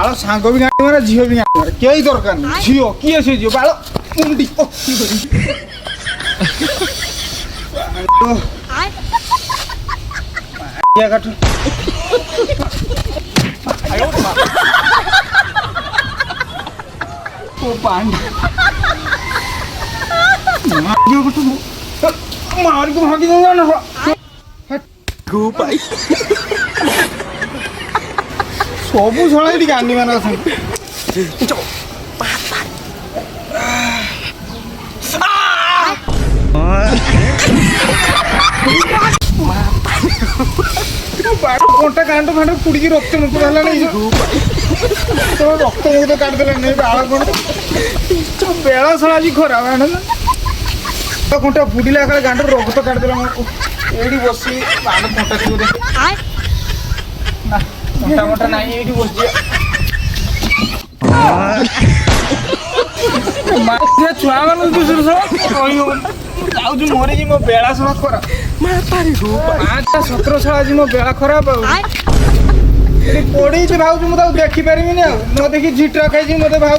बाल सांग भी गाड़ी मारा झील भी गाड़ी मारा कई दरकार नहीं झील किए से झील बाल मुंडी क्या काट ओ पांड मार के भागी जाओ ना गो भाई सबू छड़ा ये गांधी माना कंटा कांड फांड पुड़ी रक्त मुक्त है नहीं तो रक्त मुक्त काटदेला नहीं बाल कौन बेला छड़ा जी खराब है कंटा फुटिला गांड रक्त काटदेला ये बसी बाल कंटा थी मोटा मोटा नहीं ये बस छुआ मान जाऊँ मोरी मो बेला छड़ा खराब 17 छड़ा आज मो बेला खराब पड़ी भाव मुझे देखी पारि न देखी झिट्रा खाई मत भाव